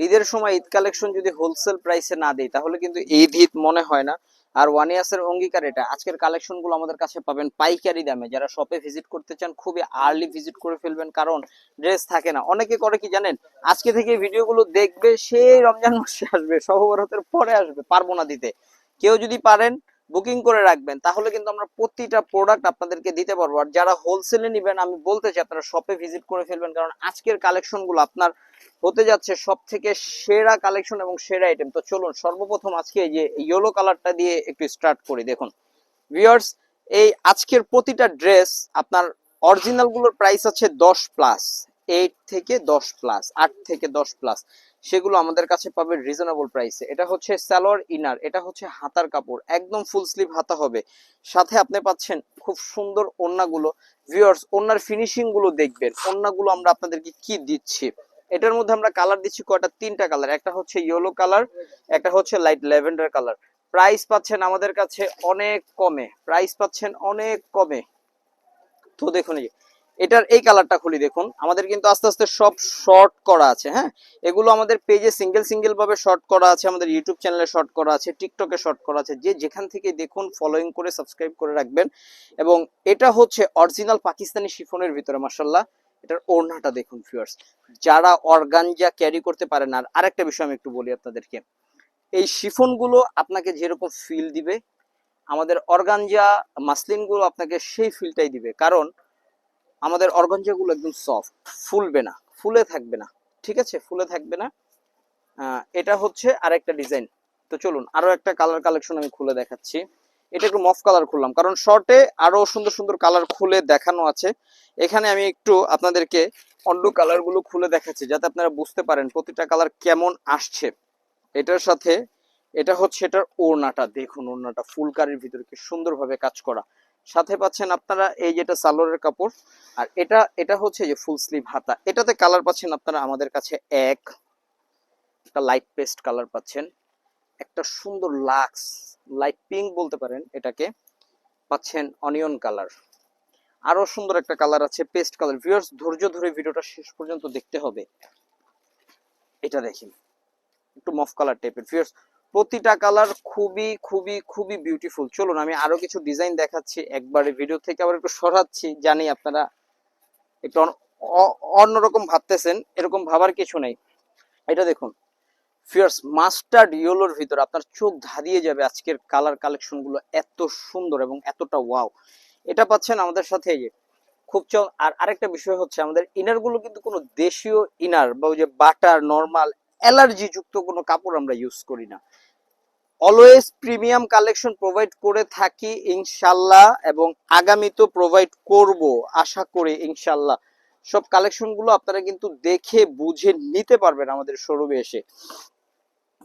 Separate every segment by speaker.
Speaker 1: ঈদের সময় ঈদ কালেকশন যদি হোলসেল প্রাইসে না দেই তাহলে কিন্তু ঈদ ঈদ মনে হয় না। আর ওয়ান ইয়ার্সের অঙ্গীকার এটা, আজকের কালেকশন গুলো আমাদের কাছে পাবেন পাইকারি দামে। যারা শপে ভিজিট করতে চান খুবই আর্লি ভিজিট করে ফেলবেন, কারণ ড্রেস থাকে না। অনেকে করে কি জানেন, আজকে থেকে ভিডিওগুলো দেখবে, সেই রমজান মাসে আসবে, সব বরাতের পরে আসবে, পারবো না দিতে। কেউ যদি পারেন বুকিং করে রাখবেন, তাহলে কিন্তু আমরা প্রতিটা প্রোডাক্ট আপনাদেরকে দিতে পারবো। আর যারা হোলসেলে নেবেন আমি বলতে চাই আপনারা শপে ভিজিট করে ফেলবেন, কারণ আজকের কালেকশন গুলো আপনার হতে যাচ্ছে সব থেকে সেরা কালেকশন এবং সেরা আইটেম। তো চলুন সর্বপ্রথম আজকে এই যে ইয়েলো কালারটা দিয়ে একটু স্টার্ট করি। দেখুন ভিউয়ার্স, এই আজকের প্রতিটা ড্রেস আপনার অরিজিনাল গুলোর প্রাইস আছে 10+, 8 থেকে 10+, 8 থেকে 10+। সেগুলো আমাদের কাছে পাবে রিজনেবল প্রাইসে। এটা হচ্ছে সালোয়ার ইনার, এটা হচ্ছে হাতার কাপড়, একদম ফুল স্লিভ হাতা হবে। সাথে আপনি পাচ্ছেন খুব সুন্দর ওড়নাগুলো। ভিউয়ার্স, ওড়নার ফিনিশিং গুলো দেখবেন, ওড়নাগুলো আমরা আপনাদেরকে কি দিচ্ছি। এটার মধ্যে আমরা কালার দিচ্ছি কয়টা, 3টা কালার। একটা হচ্ছে ইয়েলো কালার, একটা হচ্ছে লাইট ল্যাভেন্ডার কালার। প্রাইস পাচ্ছেন আমাদের কাছে অনেক কমে, প্রাইস পাচ্ছেন অনেক কমে। তো দেখুন এটার এই কালারটা খুলি, দেখুন আমাদের কিন্তু আস্তে আস্তে সব শর্ট করা আছে। হ্যাঁ, এগুলো আমাদের পেজে সিঙ্গেল সিঙ্গেল ভাবে শর্ট করা আছে, আমাদের ইউটিউব চ্যানেলে শর্ট করা আছে, টিকটকে শর্ট করা আছে। যে যেখান থেকে দেখুন ফলোইং করে সাবস্ক্রাইব করে রাখবেন। এবং এটা হচ্ছে অরিজিনাল পাকিস্তানি শিফনের ভিতরে, মাশাআল্লাহ। এটার ওড়নাটা দেখুন ভিউয়ার্স, যারা অর্গানজা ক্যারি করতে পারেন। আর আরেকটা বিষয় আমি একটু বলি আপনাদেরকে, এই শিফন গুলো আপনাকে যেরকম ফিল দিবে, আমাদের অর্গানজা মাসলিন গুলো আপনাকে সেই ফিলটাই দিবে। কারণ আমাদের অর্গানজা গুলো একদম সফট, ফুলবে না, ফুলে থাকবে না। ঠিক আছে, ফুলে থাকবে না। এটা হচ্ছে আরেকটা ডিজাইন। তো চলুন আরো একটা কালার কালেকশন আমি খুলে দেখাচ্ছি। এটা একটু মফ কালার খুললাম, কারণ শর্টে আরো সুন্দর সুন্দর কালার খুলে দেখানো আছে। এখানে আমি একটু আপনাদেরকে অন্য কালার গুলো খুলে দেখাচ্ছি, যাতে আপনারা বুঝতে পারেন প্রতিটা কালার কেমন আসছে। এটার সাথে এটা হচ্ছে এটার ওড়নাটা, দেখুন ওড়নাটা ফুলকারির ভিতরে কি সুন্দরভাবে কাজ করা। সাথে পাচ্ছেন আপনারা এই যেটা সালোয়ারের কাপড়। আর এটা এটা হচ্ছে যে ফুল স্লিভ হাতা। এটাতে কালার পাচ্ছেন আপনারা আমাদের কাছে একটা লাইট পেস্ট কালার পাচ্ছেন, একটা সুন্দর লাক্স লাইট পিঙ্ক বলতে পারেন এটাকে, পাচ্ছেন অনিয়ন কালার। আরো সুন্দর একটা কালার আছে পেস্ট কালার। ভিউয়ার্স, ধৈর্য ধরে ভিডিওটা শেষ পর্যন্ত দেখতে হবে। এটা দেখেন একটু মফ কালার টাইপের। ভিউয়ার্স, প্রতিটা কালার খুবই খুবই খুবই বিউটিফুল। চলুন আমি আরো কিছু ডিজাইন দেখাচ্ছি, একবারে ভিডিও থেকে আবার একটু সরাচ্ছি। জানি আপনারা একটু অন্যরকম ভাবতেছেন, এরকম ভাবার কিছু নেই। এটা দেখুন ভিউয়ার্স, মাস্টার্ড ইয়েলোর ভিতর আপনার চোখ ধাঁধিয়ে যাবে। আজকের কালার কালেকশন গুলো এত সুন্দর এবং এতটা ওয়াও। এটা পাচ্ছেন আমাদের সাথে এই যে খুব আর আরেকটা বিষয় হচ্ছে, আমাদের ইনার গুলো কিন্তু কোনো দেশীয় ইনার বা ওই যে বাটার নরমাল অ্যালার্জি যুক্ত কোনো কাপড় আমরা ইউজ করি না। অলওয়েজ প্রিমিয়াম কালেকশন প্রোভাইড করে থাকি ইনশাল্লাহ, এবং আগামীতেও প্রোভাইড করব আশা করি ইনশাল্লাহ। সব কালেকশন গুলো আপনারা কিন্তু দেখে বুঝে নিতে পারবেন আমাদের শোরুমে এসে।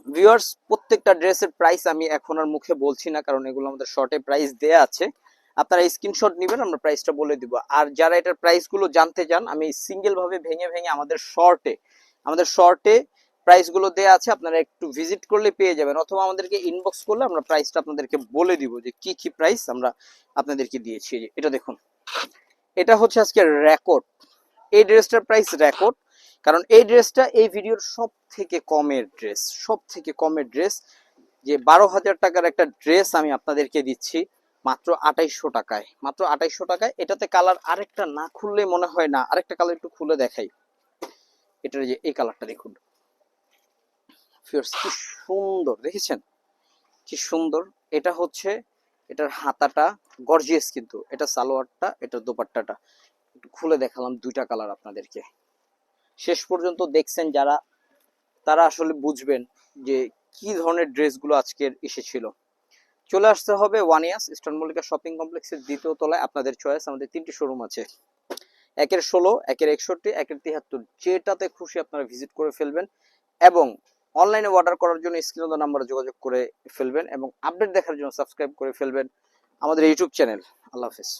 Speaker 1: ভিউয়ার্স, প্রত্যেকটা ড্রেসের প্রাইস আমি এখন আর মুখে বলছি না, কারণ এগুলো আমাদের শর্টে প্রাইস দেয়া আছে। আপনারা স্ক্রিনশট নেবেন, আমরা প্রাইসটা বলে দিব। আর যারা এটার প্রাইস গুলো জানতে চান, আমি সিঙ্গেল ভাবে ভেঙে ভেঙে আমাদের শর্টে প্রাইস গুলো দেয়া আছে, আপনারা একটু ভিজিট করলে পেয়ে যাবেন, অথবা আমাদেরকে ইনবক্স করলে আমরা প্রাইসটা আপনাদেরকে বলে দিব যে কি কি প্রাইস আমরা আপনাদেরকে দিয়েছি। এটা দেখুন, এটা হচ্ছে আজকে রেকর্ড, এই ড্রেসটার প্রাইস রেকর্ড। কারণ এই ড্রেসটা এই ভিডিওর সব থেকে কমের ড্রেস, সব থেকে কমের ড্রেস। যে 12,000 টাকার একটা ড্রেস আমি আপনাদেরকে দিচ্ছি মাত্র 2800 টাকায়, মাত্র 2800 টাকায়। এটাতে কালার আরেকটা না খুললে মনে হয় না। আরেকটা কালার একটু খুলে দেখাই, এটার যে এই কালারটা দেখুন কি সুন্দর, দেখেছেন কি সুন্দর। এটা হচ্ছে এটার হাতাটা গর্জিয়াস, কিন্তু এটা সালোয়ারটা, এটা দোপাট্টাটা একটু খুলে দেখালাম। দুইটা কালার আপনাদেরকে, শেষ পর্যন্ত দেখছেন যারা, তারা আসলে বুঝবেন যে কি ধরনের ড্রেসগুলো আজকের এসেছিল। চলে আসতে হবে ওয়ানিয়াস ইস্টার্ন মল্লিকা শপিং কমপ্লেক্সের 2য় তলায়। আপনাদের চয়েস, আমাদের 3টি শোরুম আছে, 1-এর 16, 1-এর 61, 1-এর 73। যেটাতে খুশি আপনারা ভিজিট করে ফেলবেন, এবং অনলাইনে অর্ডার করার জন্য স্ক্রিনে দেওয়া নাম্বারে যোগাযোগ করে ফেলবেন, এবং আপডেট দেখার জন্য সাবস্ক্রাইব করে ফেলবেন আমাদের ইউটিউব চ্যানেল। আল্লাহ হাফেজ।